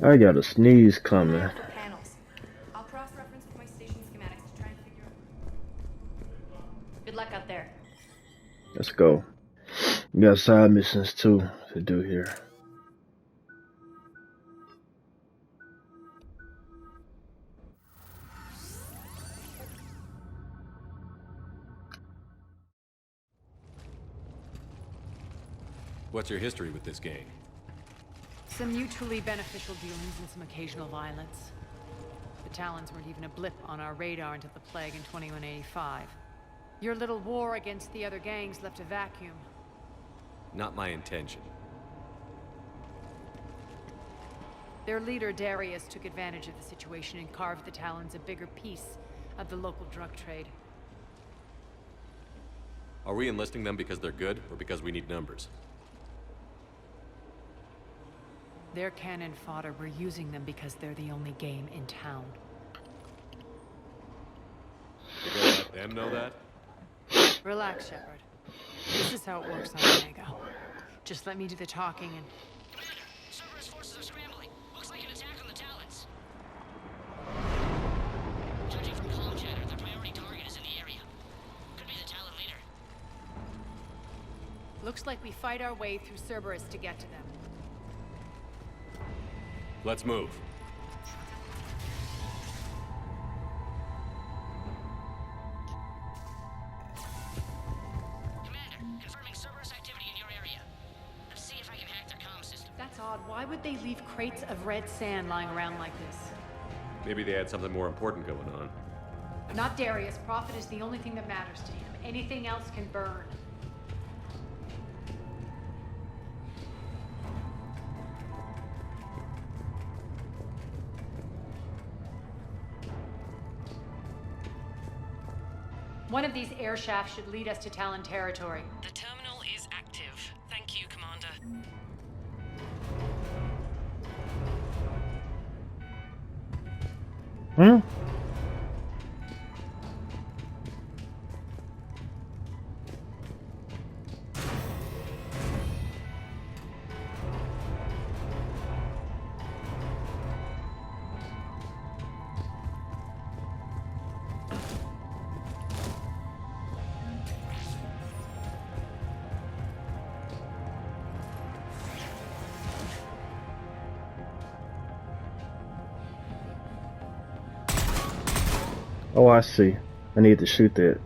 I got a sneeze coming. For panels. I'll cross-reference with my station schematics to try and figure out. Good luck out there. Let's go. We got side missions too to do here. What's your history with this gang? Some mutually beneficial dealings and some occasional violence. The Talons weren't even a blip on our radar until the plague in 2185. Your little war against the other gangs left a vacuum. Not my intention. Their leader, Darius, took advantage of the situation and carved the Talons a bigger piece of the local drug trade. Are we enlisting them because they're good, or because we need numbers? They're cannon fodder. We're using them because they're the only game in town. You're gonna let them know that? Relax, Shepard. This is how it works on Omega. Just let me do the talking and... Commander, Cerberus forces are scrambling. Looks like an attack on the Talons. Judging from comm chatter, their priority target is in the area. Could be the Talon leader. Looks like we fight our way through Cerberus to get to them. Let's move. Commander, confirming Cerberus activity in your area. Let's see if I can hack their comm system. That's odd. Why would they leave crates of red sand lying around like this? Maybe they had something more important going on. Not Darius. Profit is the only thing that matters to him. Anything else can burn. One of these air shafts should lead us to Talon territory. The terminal is active. Thank you, Commander. Hmm? Oh, I see. I need to shoot that.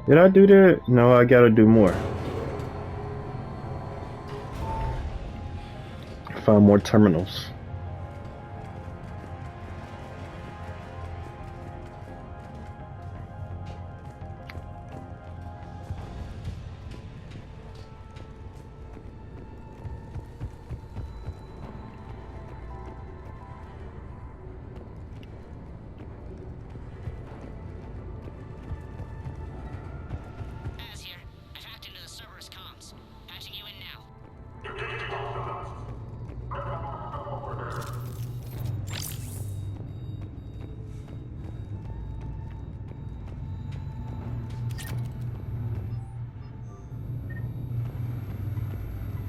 Did I do that? No, I gotta do more. Find more terminals. Az here. I've hacked into the Cerberus comms. Patching you in now.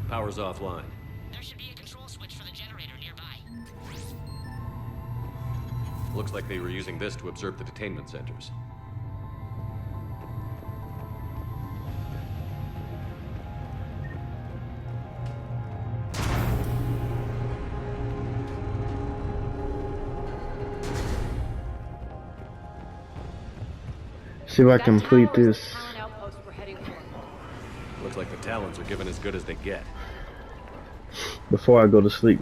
Power's offline. There should be a control switch for the generator nearby. Looks like they were using this to observe the detainment centers. See if I That complete tower is this the Talon outpost we're heading for. Looks like the Talons are given as good as they get. before I go to sleep.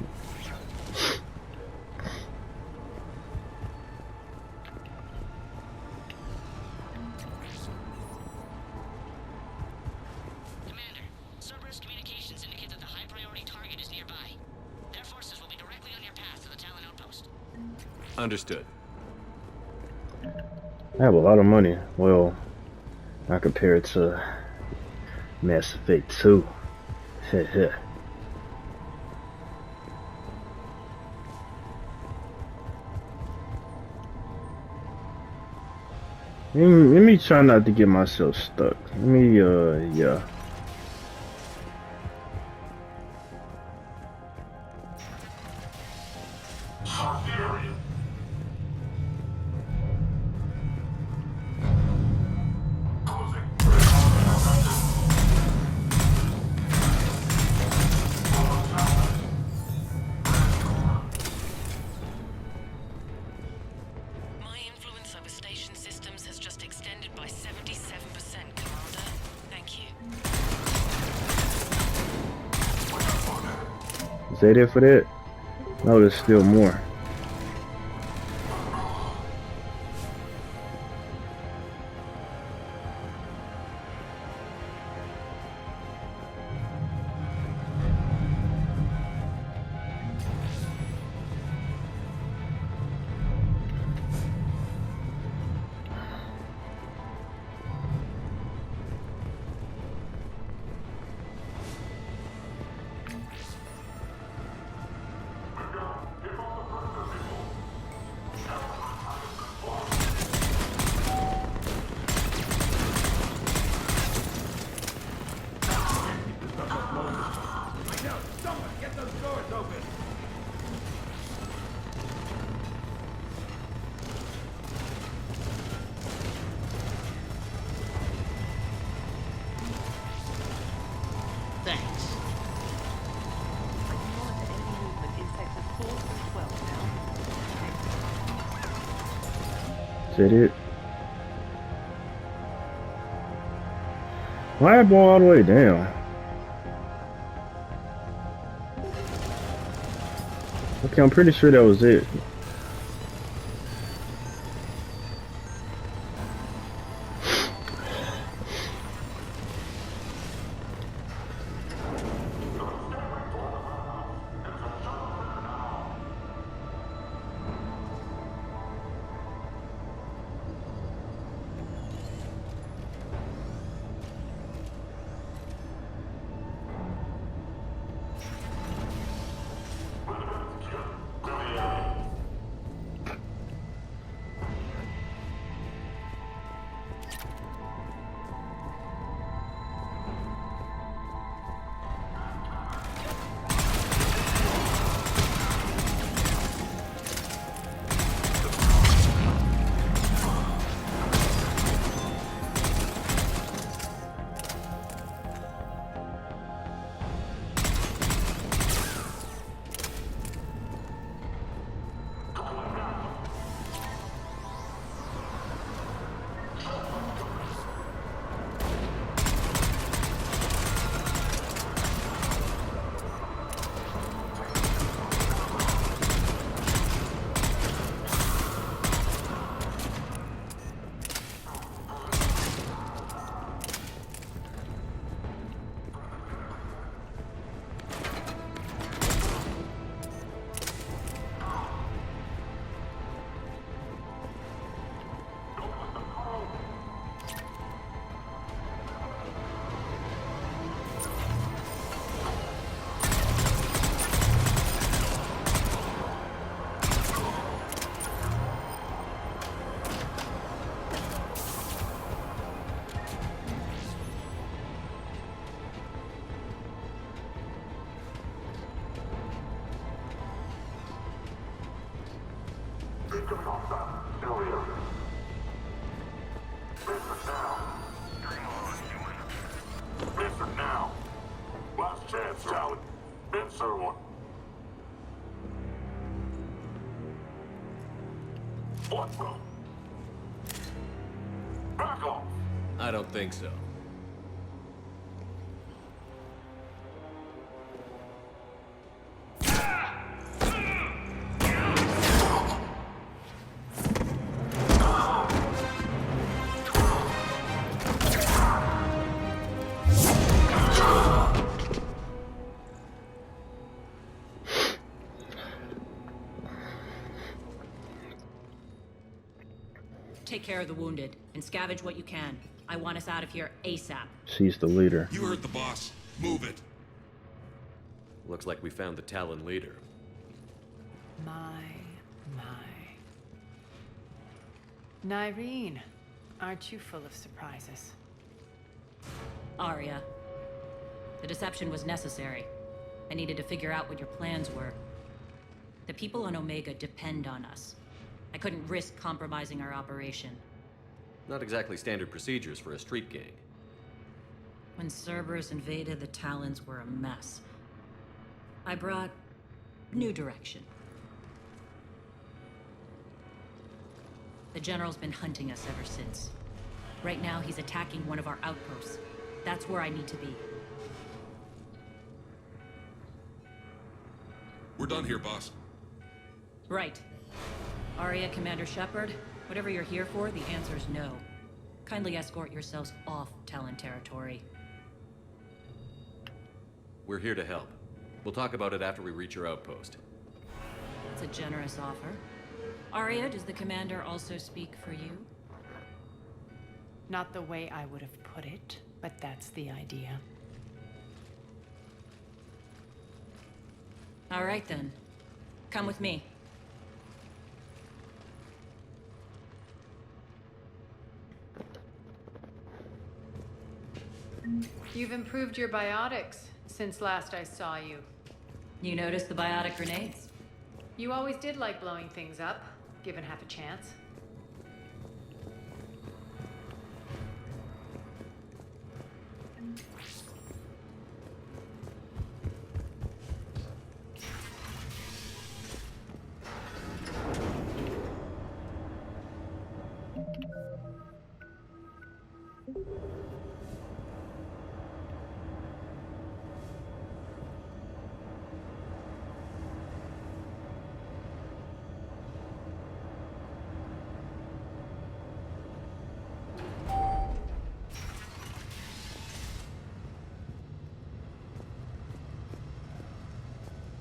Understood. I have a lot of money. Well, not compared to Mass Effect 2. Let me try not to get myself stuck. Let me, yeah. My influence over station systems has just extended by 77%, Commander. Thank you. Is that it for that? No, there's still more. Thanks. Is that it? Why am I going all the way down? Okay, I'm pretty sure that was it. I don't think so. care of the wounded, and scavenge what you can. I want us out of here ASAP. She's the leader. You heard the boss. Move it. Looks like we found the Talon leader. My. Nyreen, aren't you full of surprises? Arya. The deception was necessary. I needed to figure out what your plans were. The people on Omega depend on us. I couldn't risk compromising our operation. Not exactly standard procedures for a street gang. When Cerberus invaded, the Talons were a mess. I brought new direction. The General's been hunting us ever since. Right now, he's attacking one of our outposts. That's where I need to be. We're done here, boss. Right. Arya, Commander Shepard, whatever you're here for, the answer's no. Kindly escort yourselves off Talon territory. We're here to help. We'll talk about it after we reach your outpost. It's a generous offer. Arya, does the Commander also speak for you? Not the way I would have put it, but that's the idea. All right, then. Come with me. You've improved your biotics since last I saw you. You noticed the biotic grenades? You always did like blowing things up, given half a chance.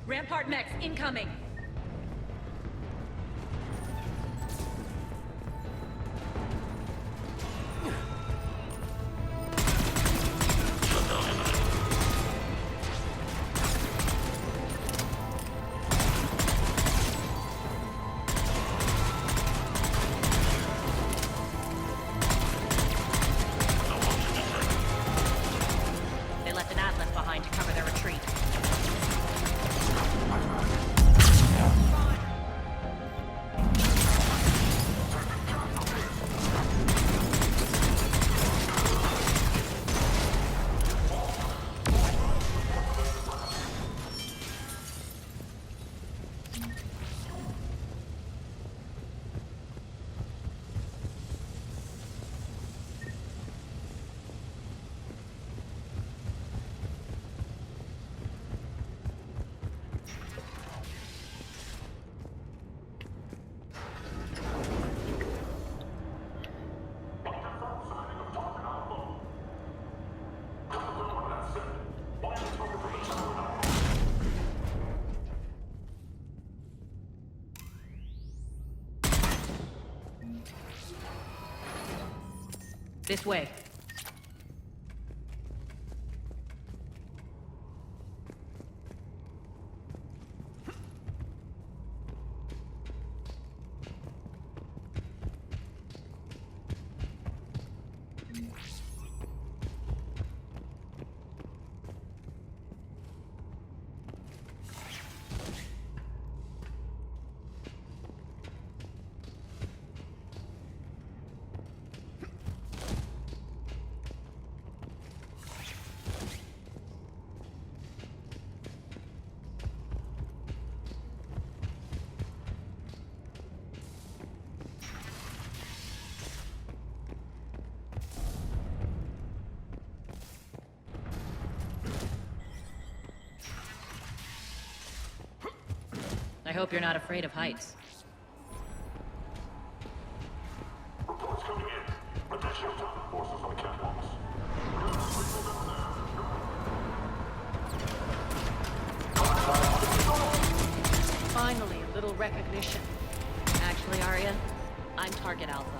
Rampart mechs incoming! They left an atlas behind to cover their retreat. This way. I hope you're not afraid of heights. Reports coming in. Additional task forces on the catwalks. Finally, a little recognition. Actually, Arya, I'm Target Alpha.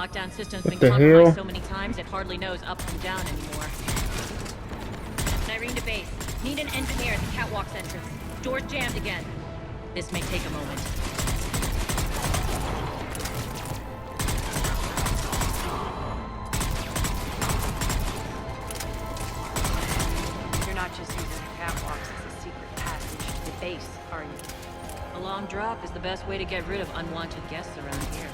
Lockdown system's What been the compromised hell? so many times it hardly knows up from down anymore. Irene to base. Need an engineer at the catwalk's entrance. Door's jammed again. This may take a moment. You're not just using the catwalks as a secret passage to the base, are you? A long drop is the best way to get rid of unwanted guests around here.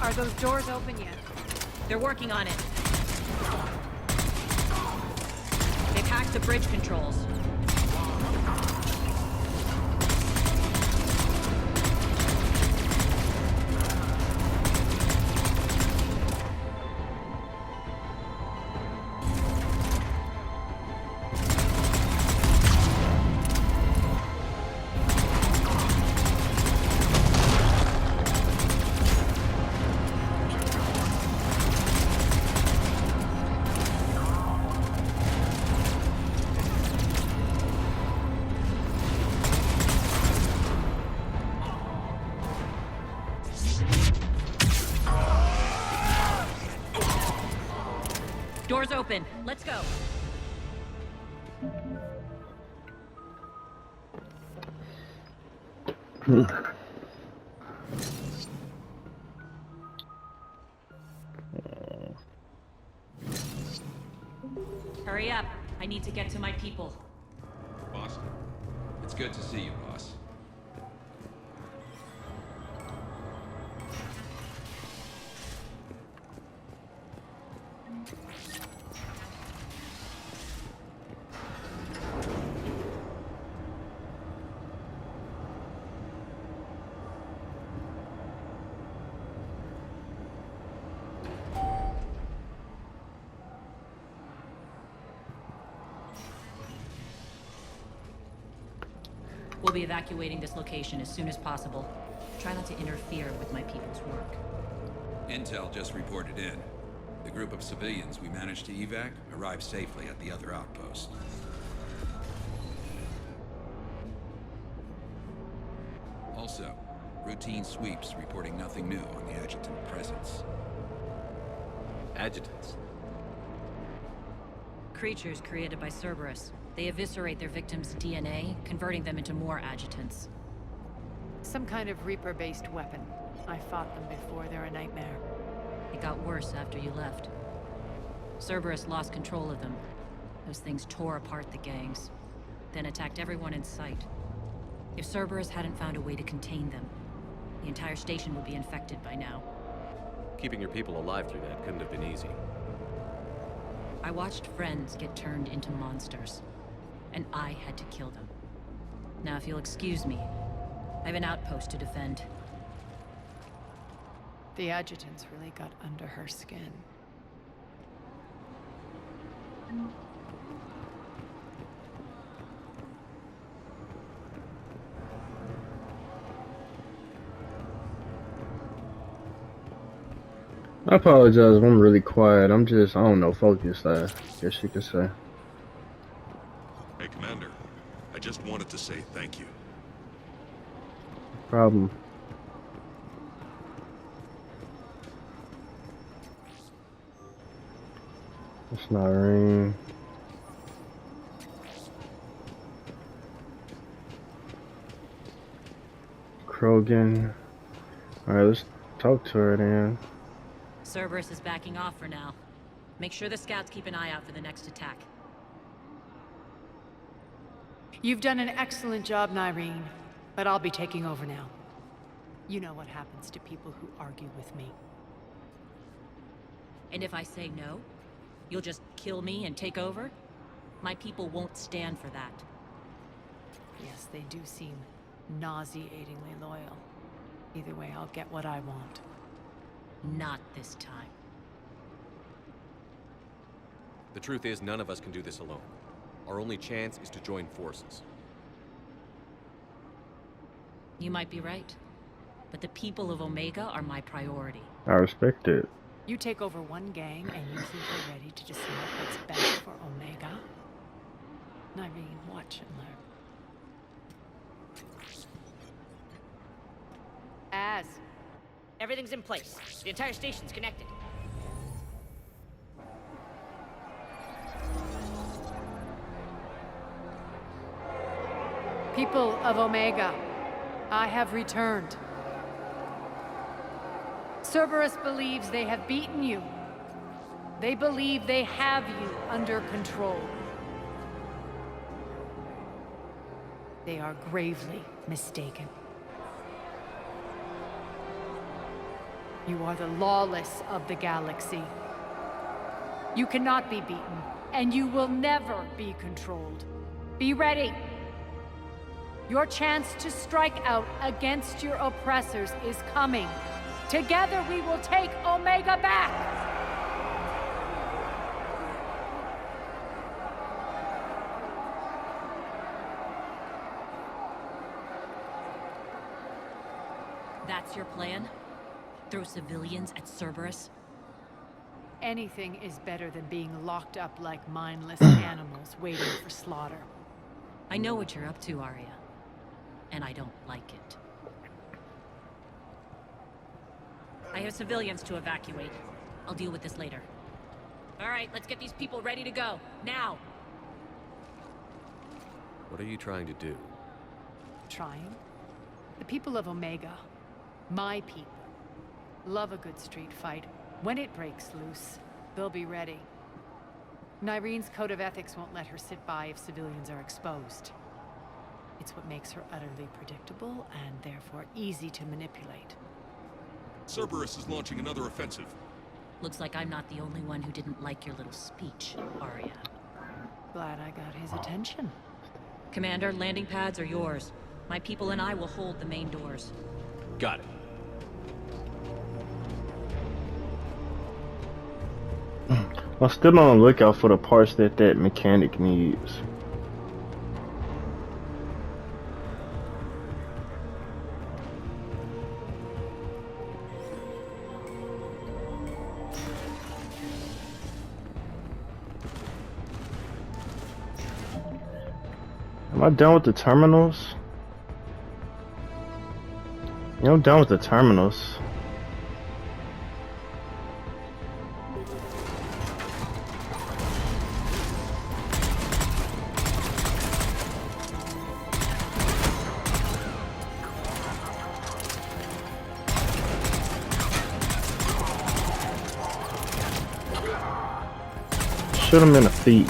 Are those doors open yet? They're working on it. They've hacked the bridge controls. Doors open. Let's go. Hurry up. I need to get to my people. Boss, it's good to see you, boss. We'll be evacuating this location as soon as possible. Try not to interfere with my people's work. Intel just reported in. The group of civilians we managed to evac arrived safely at the other outpost. Also, routine sweeps reporting nothing new on the adjutant presence. Adjutants. Creatures created by Cerberus. They eviscerate their victims' DNA, converting them into more adjutants. Some kind of Reaper-based weapon. I fought them before, they're a nightmare. It got worse after you left. Cerberus lost control of them. Those things tore apart the gangs, then attacked everyone in sight. If Cerberus hadn't found a way to contain them, the entire station would be infected by now. Keeping your people alive through that couldn't have been easy. I watched friends get turned into monsters, and I had to kill them. Now, if you'll excuse me, I have an outpost to defend. The adjutants really got under her skin. I apologize if I'm really quiet. I'm just, I don't know, focused, I guess you could say. Hey, Commander. I just wanted to say thank you. Problem. It's not rain. Krogan. Alright, let's talk to her then. Cerberus is backing off for now. Make sure the scouts keep an eye out for the next attack. You've done an excellent job, Nyreen, but I'll be taking over now. You know what happens to people who argue with me. And if I say no, you'll just kill me and take over? My people won't stand for that. Yes, they do seem nauseatingly loyal. Either way, I'll get what I want. Not this time. The truth is, none of us can do this alone. Our only chance is to join forces. You might be right. But the people of Omega are my priority. I respect it. You take over one gang and you think you're ready to decide what's best for Omega? Nyreen, watch and learn. Everything's in place. The entire station's connected. People of Omega, I have returned. Cerberus believes they have beaten you. They believe they have you under control. They are gravely mistaken. You are the lawless of the galaxy. You cannot be beaten, and you will never be controlled. Be ready. Your chance to strike out against your oppressors is coming. Together we will take Omega back! That's your plan? Throw civilians at Cerberus? Anything is better than being locked up like mindless animals waiting for slaughter. I know what you're up to, Arya. And I don't like it. I have civilians to evacuate. I'll deal with this later. All right, let's get these people ready to go. Now! What are you trying to do? Trying? The people of Omega, my people, love a good street fight. When it breaks loose, they'll be ready. Nyreen's code of ethics won't let her sit by if civilians are exposed. It's what makes her utterly predictable and therefore easy to manipulate. Cerberus is launching another offensive. Looks like I'm not the only one who didn't like your little speech, Arya. Glad I got his attention. Commander, landing pads are yours. My people and I will hold the main doors. Got it. I'm still on the lookout for the parts that mechanic needs. Am I done with the terminals? Yeah, I'm done with the terminals. Shoot him in the feet.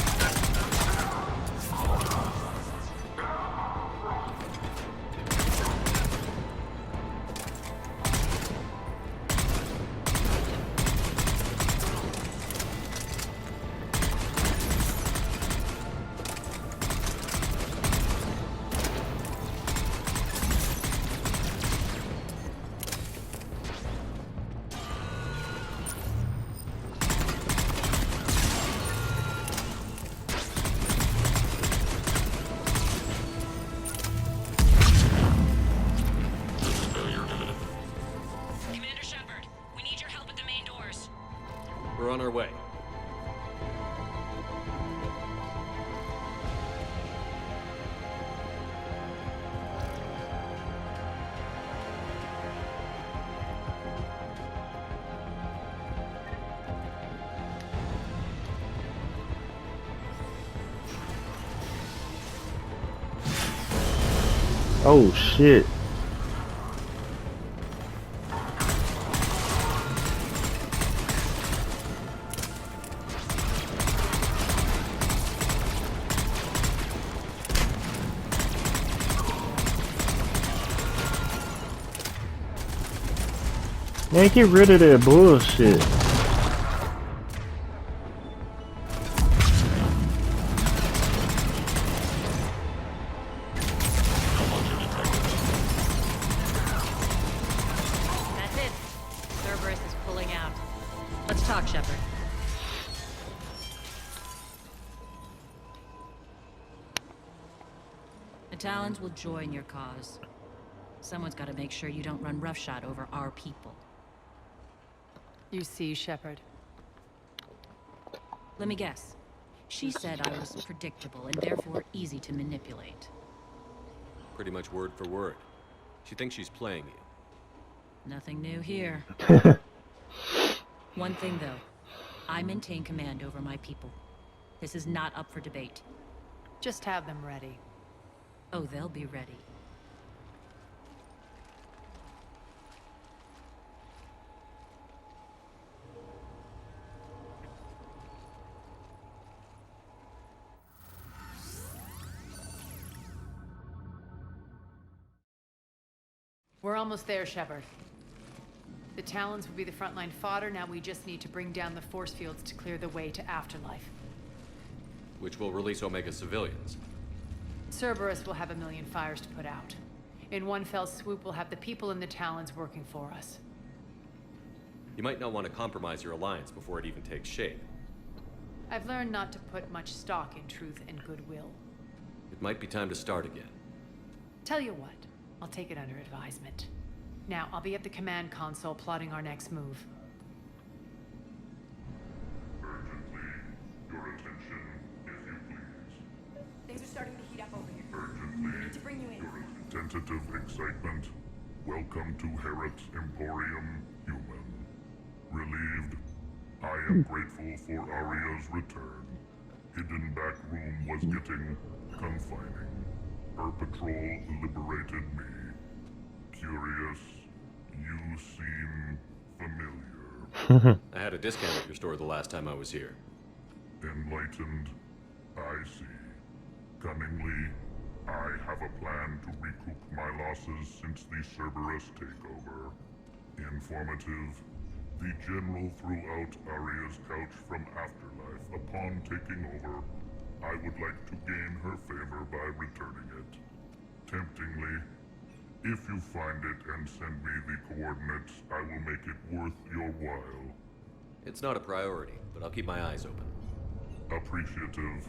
Commander Shepard, we need your help at the main doors. We're on our way. Oh shit. Man, get rid of that bullshit. That's it. Cerberus is pulling out. Let's talk, Shepard. Talons will join your cause. Someone's got to make sure you don't run roughshod over our people. You see, Shepard. Let me guess. She said I was predictable and therefore easy to manipulate. Pretty much word for word. She thinks she's playing you. Nothing new here. One thing, though. I maintain command over my people. This is not up for debate. Just have them ready. Oh, they'll be ready. We're almost there, Shepard. The Talons will be the frontline fodder. Now we just need to bring down the force fields to clear the way to Afterlife. Which will release Omega civilians. Cerberus will have a million fires to put out. In one fell swoop, we'll have the people in the Talons working for us. You might not want to compromise your alliance before it even takes shape. I've learned not to put much stock in truth and goodwill. It might be time to start again. Tell you what, I'll take it under advisement. Now, I'll be at the command console plotting our next move. Urgently, your attention, if you please. Things are starting to heat up over here. Urgently, We need to bring you in. your tentative excitement. Welcome to Herod's Emporium, Human. Relieved, I am grateful for Aria's return. Hidden back room was getting confining. Her patrol liberated me. Curious, you seem familiar. I had a discount at your store the last time I was here. Enlightened, I see. Cunningly, I have a plan to recoup my losses since the Cerberus takeover. Informative, the General threw out Aria's couch from Afterlife. Upon taking over, I would like to gain her favor by returning it. Temptingly, if you find it and send me the coordinates, I will make it worth your while. It's not a priority, but I'll keep my eyes open. Appreciative.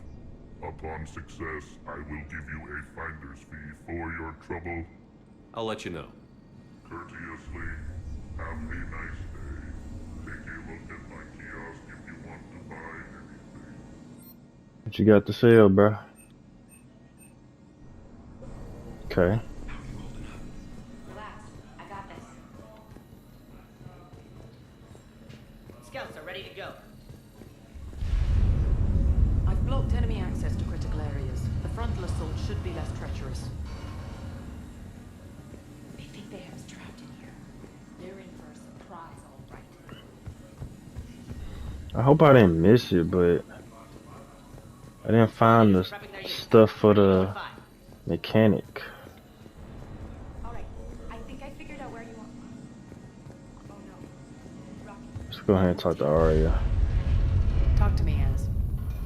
Upon success, I will give you a finder's fee for your trouble. I'll let you know. Courteously, have a nice day. Take a look at my kiosk if you want to buy anything. What you got to sell, bro? Okay. Relax. I got this. Scouts are ready to go. I've blocked enemy access to critical areas. The frontal assault should be less treacherous. They think they have us trapped in here. They're in for a surprise, all right. I hope I didn't miss it, but I didn't find the stuff for the mechanic. All right. I think I figured out where you are. Oh no. Rocky. Let's go ahead and talk to Aria. Talk to me, Az.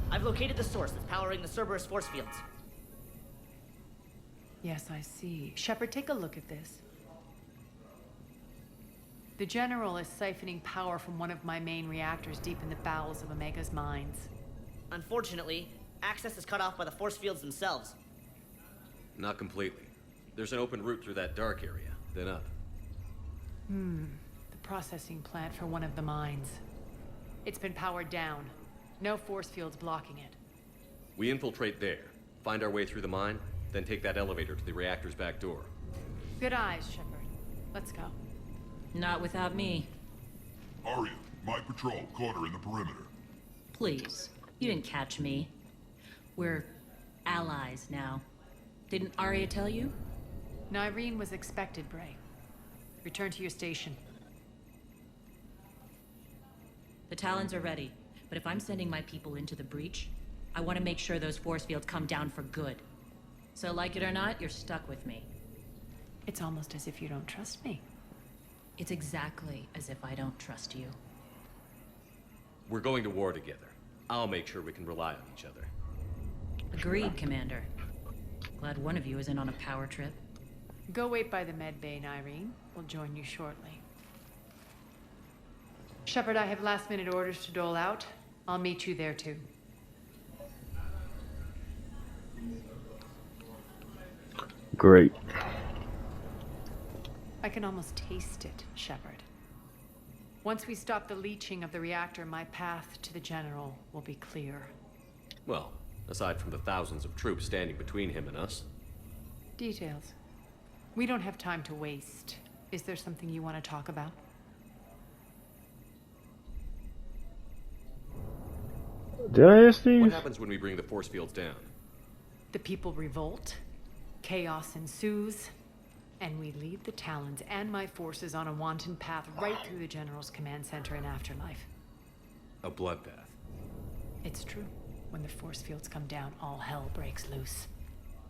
I've located the source that's powering the Cerberus force fields. Yes, I see. Shepard, take a look at this. The General is siphoning power from one of my main reactors deep in the bowels of Omega's mines. Unfortunately, access is cut off by the force fields themselves. Not completely. There's an open route through that dark area, then up. The processing plant for one of the mines. It's been powered down. No force fields blocking it. We infiltrate there, find our way through the mine, then take that elevator to the reactor's back door. Good eyes, Shepard. Let's go. Not without me. Aria, my patrol, corner in the perimeter. Please. You didn't catch me. We're allies now. Didn't Arya tell you? Nyreen was expected, Bray. Return to your station. The Talons are ready, but if I'm sending my people into the breach, I want to make sure those force fields come down for good. So like it or not, you're stuck with me. It's almost as if you don't trust me. It's exactly as if I don't trust you. We're going to war together. I'll make sure we can rely on each other. Agreed, Commander. Glad one of you is in on a power trip. Go wait by the med bay, Nyreen. We'll join you shortly. Shepard, I have last-minute orders to dole out. I'll meet you there, too. Great. I can almost taste it, Shepard. Once we stop the leaching of the reactor, my path to the General will be clear. Well, aside from the thousands of troops standing between him and us. Details. We don't have time to waste. Is there something you want to talk about? Did I ask these? What happens when we bring the force fields down? The people revolt, chaos ensues, and we lead the Talons and my forces on a wanton path right through the General's command center and afterlife. A bloodbath. It's true. When the force fields come down, all hell breaks loose.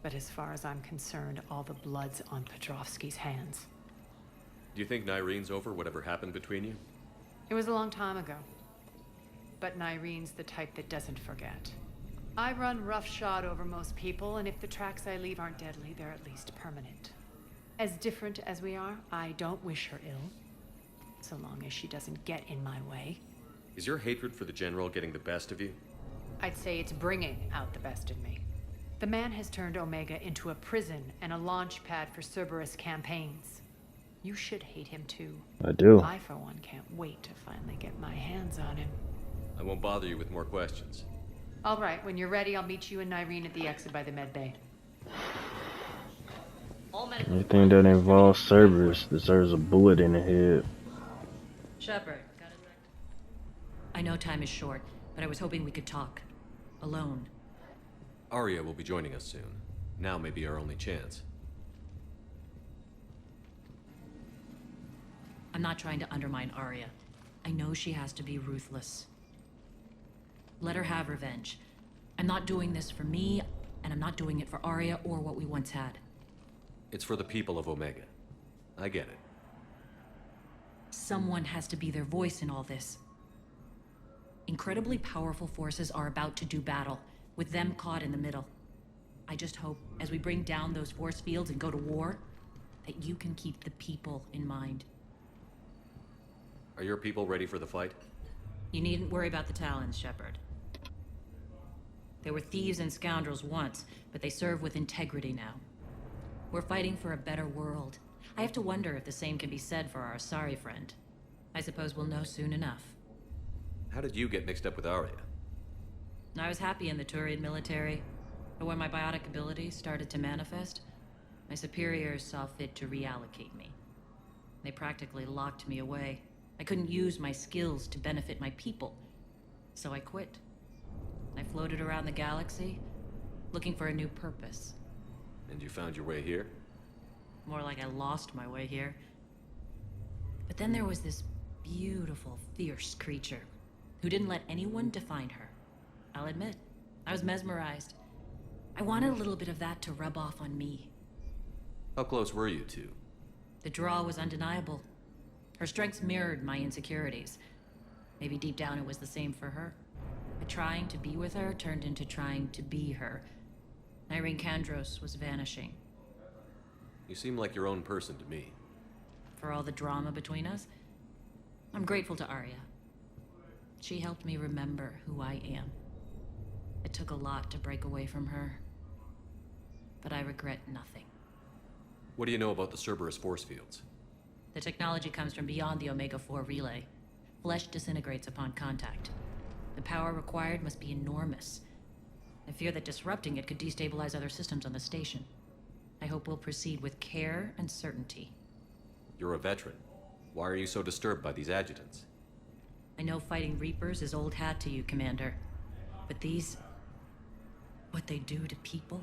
But as far as I'm concerned, all the blood's on Petrovsky's hands. Do you think Nyrene's over whatever happened between you? It was a long time ago. But Nyrene's the type that doesn't forget. I run roughshod over most people, and if the tracks I leave aren't deadly, they're at least permanent. As different as we are, I don't wish her ill. So long as she doesn't get in my way. Is your hatred for the General getting the best of you? I'd say it's bringing out the best in me. The man has turned Omega into a prison and a launch pad for Cerberus campaigns. You should hate him too. I do. I, for one, can't wait to finally get my hands on him. I won't bother you with more questions. All right, when you're ready, I'll meet you and Nyrene at the exit by the med bay. Anything that involves Cerberus deserves a bullet in the head. Shepard, got it. I know time is short, but I was hoping we could talk. Alone. Arya will be joining us soon. Now may be our only chance. I'm not trying to undermine Arya. I know she has to be ruthless. Let her have revenge. I'm not doing this for me, and I'm not doing it for Arya or what we once had. It's for the people of Omega. I get it. Someone has to be their voice in all this. Incredibly powerful forces are about to do battle, with them caught in the middle. I just hope, as we bring down those force fields and go to war, that you can keep the people in mind. Are your people ready for the fight? You needn't worry about the Talons, Shepard. They were thieves and scoundrels once, but they serve with integrity now. We're fighting for a better world. I have to wonder if the same can be said for our Asari friend. I suppose we'll know soon enough. How did you get mixed up with Arya? I was happy in the Turian military, but when my biotic abilities started to manifest, my superiors saw fit to reallocate me. They practically locked me away. I couldn't use my skills to benefit my people, so I quit. I floated around the galaxy, looking for a new purpose. And you found your way here? More like I lost my way here. But then there was this beautiful, fierce creature who didn't let anyone define her. I'll admit, I was mesmerized. I wanted a little bit of that to rub off on me. How close were you two? The draw was undeniable. Her strengths mirrored my insecurities. Maybe deep down it was the same for her. But trying to be with her turned into trying to be her. Nyrene Kandros was vanishing. You seem like your own person to me. For all the drama between us, I'm grateful to Arya. She helped me remember who I am. It took a lot to break away from her, but I regret nothing. What do you know about the Cerberus force fields? The technology comes from beyond the Omega-4 relay. Flesh disintegrates upon contact. The power required must be enormous. I fear that disrupting it could destabilize other systems on the station. I hope we'll proceed with care and certainty. You're a veteran. Why are you so disturbed by these adjutants? I know fighting Reapers is old hat to you, Commander. But these... what they do to people?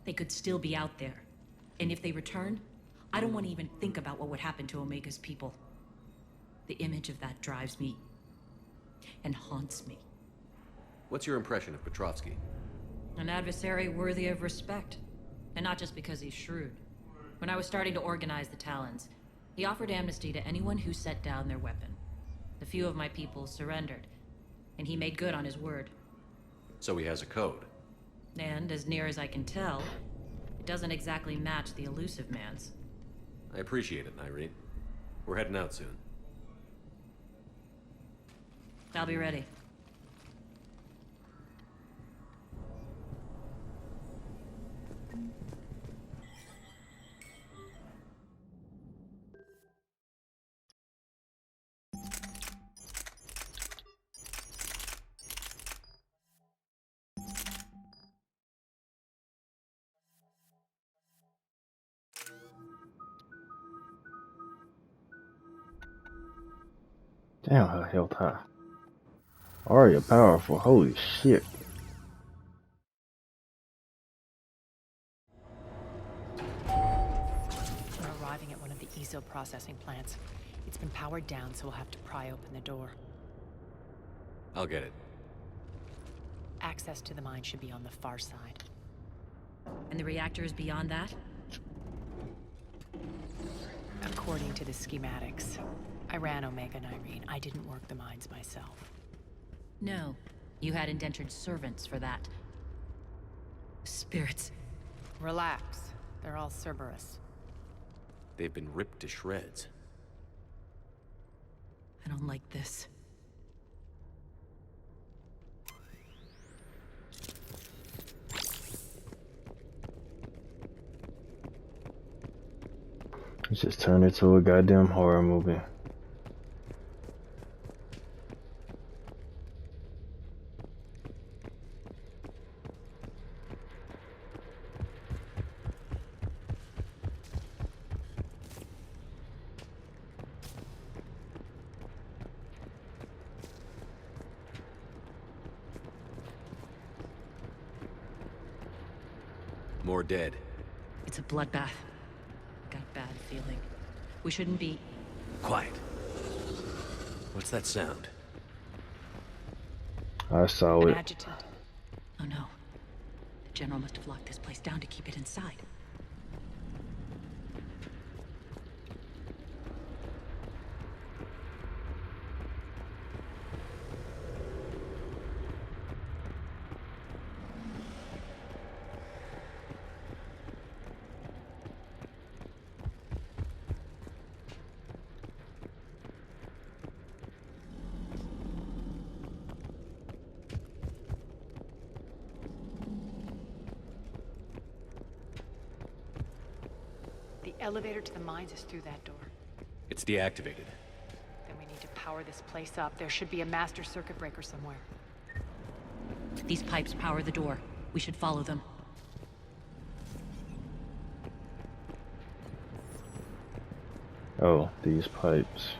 They could still be out there. And if they return, I don't want to even think about what would happen to Omega's people. The image of that drives me and haunts me. What's your impression of Petrovsky? An adversary worthy of respect. And not just because he's shrewd. When I was starting to organize the Talons, he offered amnesty to anyone who set down their weapon. A few of my people surrendered, and he made good on his word. So he has a code. And, as near as I can tell, it doesn't exactly match the elusive man's. I appreciate it, Nyrene. We're heading out soon. I'll be ready. Damn, her health high. Arya powerful. Holy shit. We're arriving at one of the ESO processing plants. It's been powered down, so we'll have to pry open the door. I'll get it. Access to the mine should be on the far side. And the reactor is beyond that? According to the schematics. I ran Omega and Irene. I didn't work the mines myself. No. You had indentured servants for that. Spirits. Relax. They're all Cerberus. They've been ripped to shreds. I don't like this. It just turned into a goddamn horror movie. More dead. It's a bloodbath. Got a bad feeling. We shouldn't be... Quiet. What's that sound? I saw An it. adjutant. Oh no. The General must have locked this place down to keep it inside. The elevator to the mines is through that door. It's deactivated. Then we need to power this place up. There should be a master circuit breaker somewhere. These pipes power the door. We should follow them. Oh, these pipes.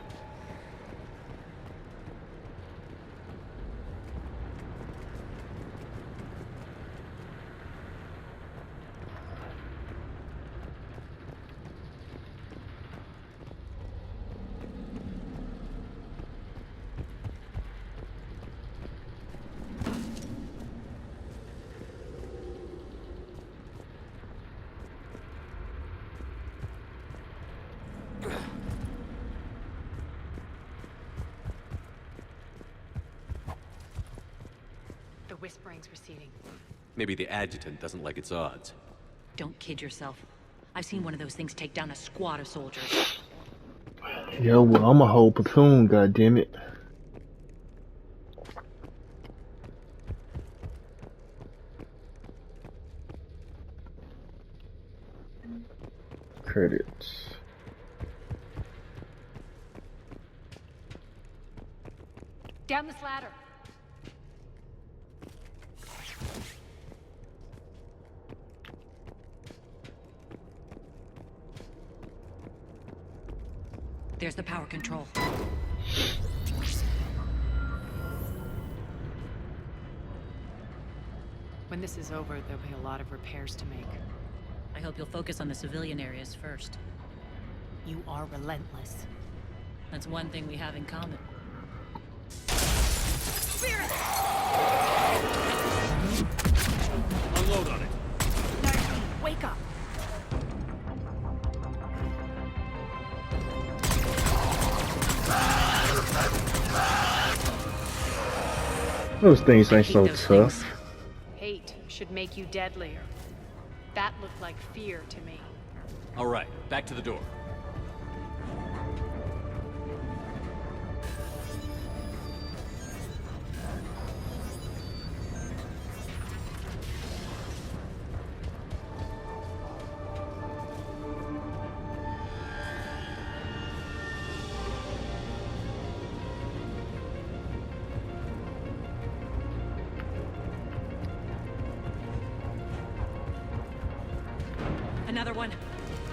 The whispering's receding. Maybe the adjutant doesn't like its odds. Don't kid yourself. I've seen one of those things take down a squad of soldiers. Yo, well, I'm a whole platoon, goddammit. Credits. Down this ladder. There's the power control. When this is over, there'll be a lot of repairs to make. I hope you'll focus on the civilian areas first. You are relentless. That's one thing we have in common. Unload on it. Wake up! Those things ain't so those tough. things. Hate should make you deadlier. That looked like fear to me. All right, back to the door. another one.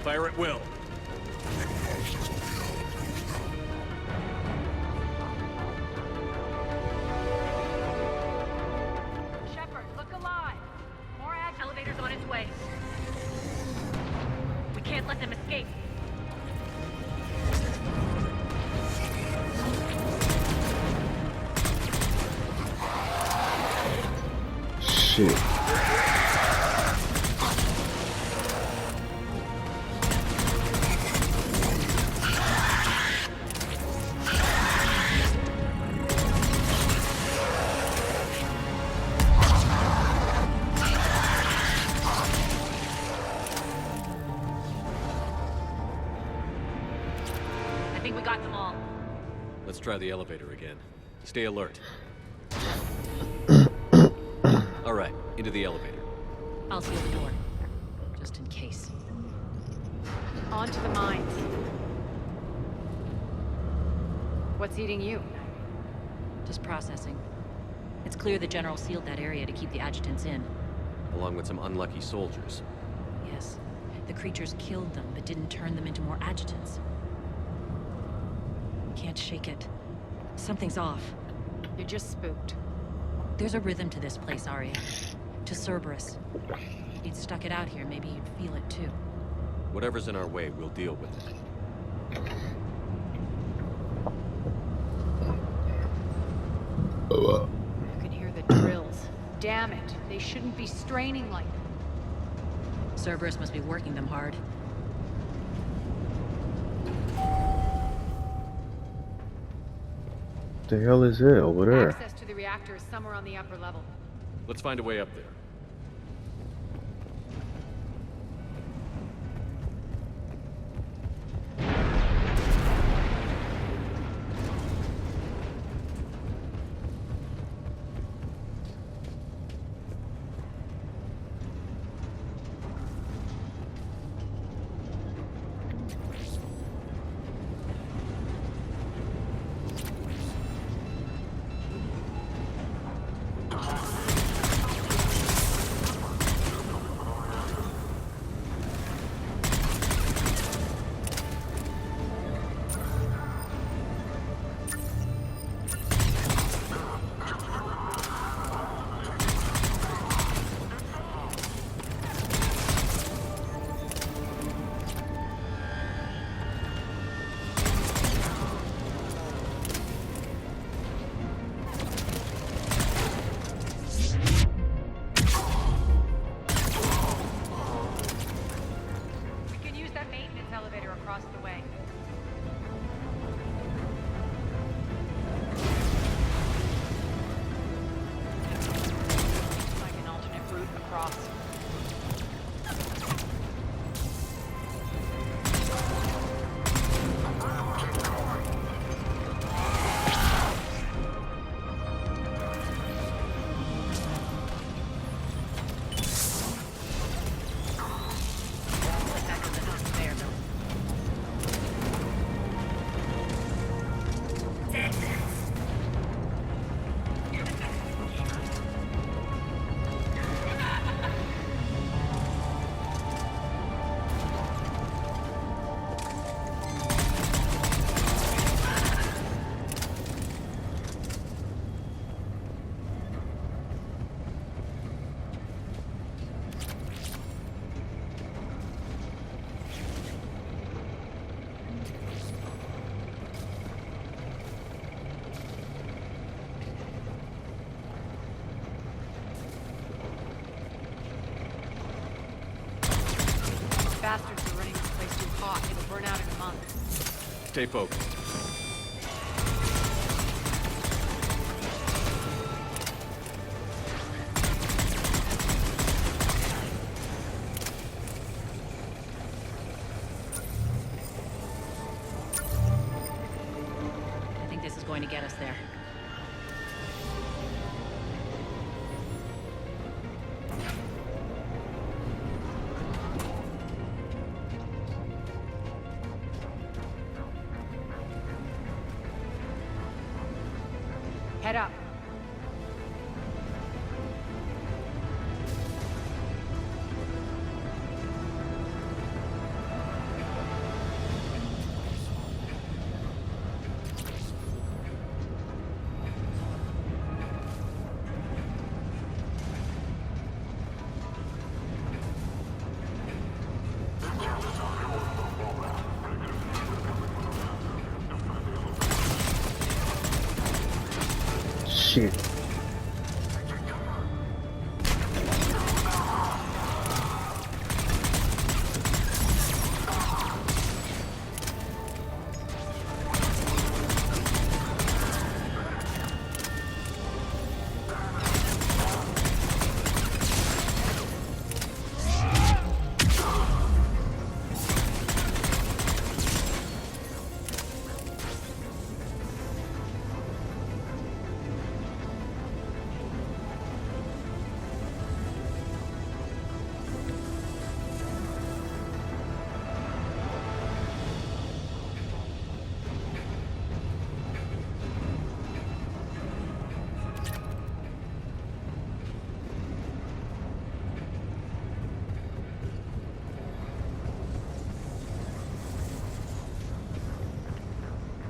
Fire at will. Shepard, look alive. More Elevator's on its way. We can't let them escape. Shit. I think we got them all. Let's try the elevator again. Stay alert. All right, into the elevator. I'll seal the door. Just in case. On to the mines. What's eating you? Just processing. It's clear the General sealed that area to keep the adjutants in. Along with some unlucky soldiers. Yes. The creatures killed them, but didn't turn them into more adjutants. Can't shake it. Something's off. You're just spooked. There's a rhythm to this place, Arya. To Cerberus. If you'd stuck it out here, maybe you'd feel it too. Whatever's in our way, we'll deal with it. You can hear the drills. Damn it. They shouldn't be straining like that. Cerberus must be working them hard. The hell is it over there? Access to the reactor is somewhere on the upper level. Let's find a way up there. Bastards are running this place too hot. It'll burn out in a month. Stay focused. I think this is going to get us there. Head up. shit.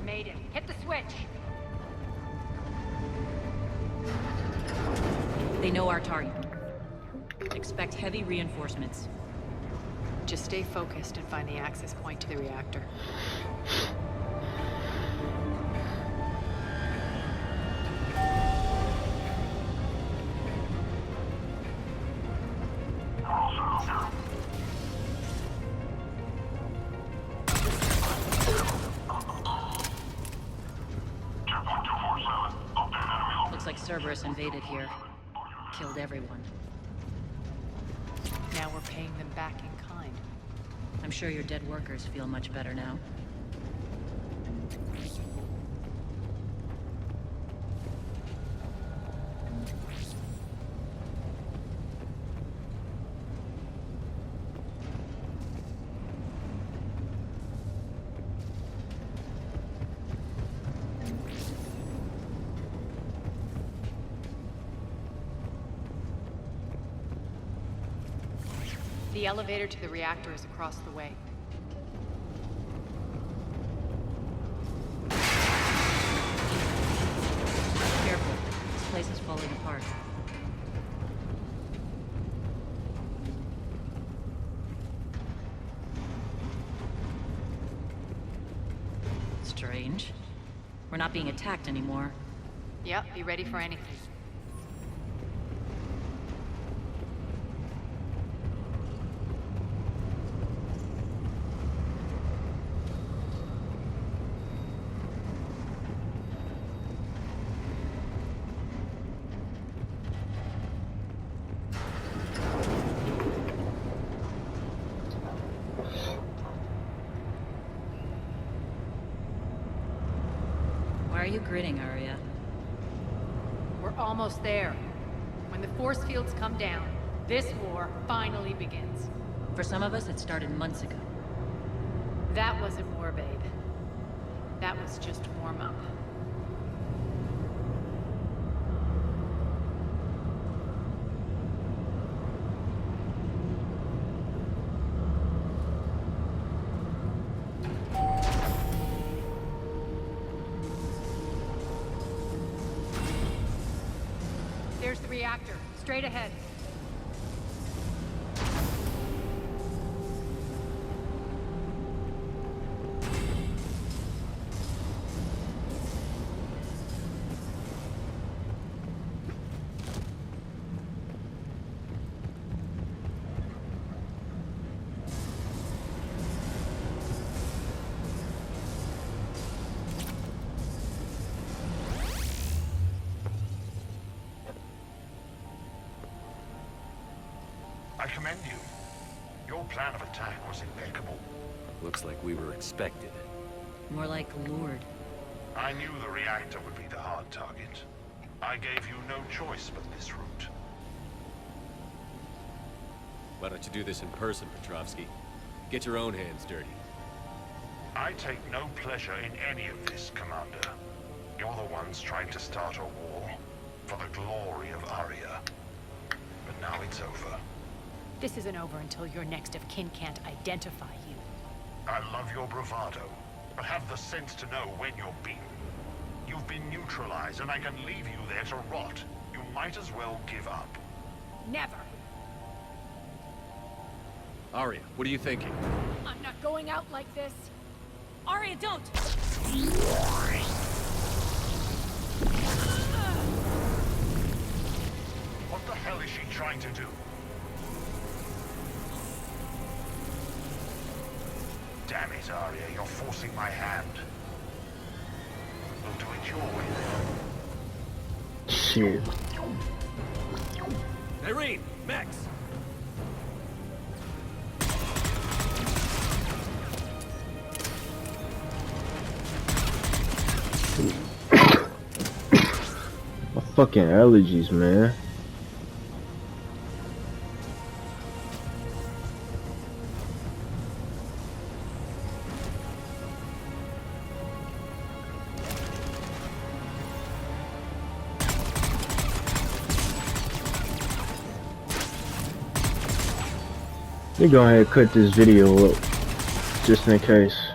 Made it. Hit the switch. They know our target. Expect heavy reinforcements. Just stay focused and find the access point to the reactor. Looks like Cerberus invaded here. Killed everyone. Now we're paying them back in kind. I'm sure your dead workers feel much better now. The elevator to the reactor is across the way. Careful. This place is falling apart. Strange. We're not being attacked anymore. Yep, be ready for anything. Why are you grinning, Arya? We're almost there. When the force fields come down, this war finally begins. For some of us, it started months ago. That wasn't war, babe. That was just warm-up. There's the reactor, straight ahead. I commend you. Your plan of attack was impeccable. Looks like we were expected. More like lured. I knew the reactor would be the hard target. I gave you no choice but this route. Why don't you do this in person, Petrovsky? Get your own hands dirty. I take no pleasure in any of this, Commander. You're the ones trying to start a war for the glory of Arya. But now it's over. This isn't over until your next of kin can't identify you. I love your bravado, but have the sense to know when you're beaten. You've been neutralized, and I can leave you there to rot. You might as well give up. Never! Arya, what are you thinking? I'm not going out like this! Arya, don't! trying to do? Damn it, Arya, you're forcing my hand. We'll do it your way then. Shit. Irene, Max. My fucking allergies, man. Let me go ahead and cut this video up, just in case.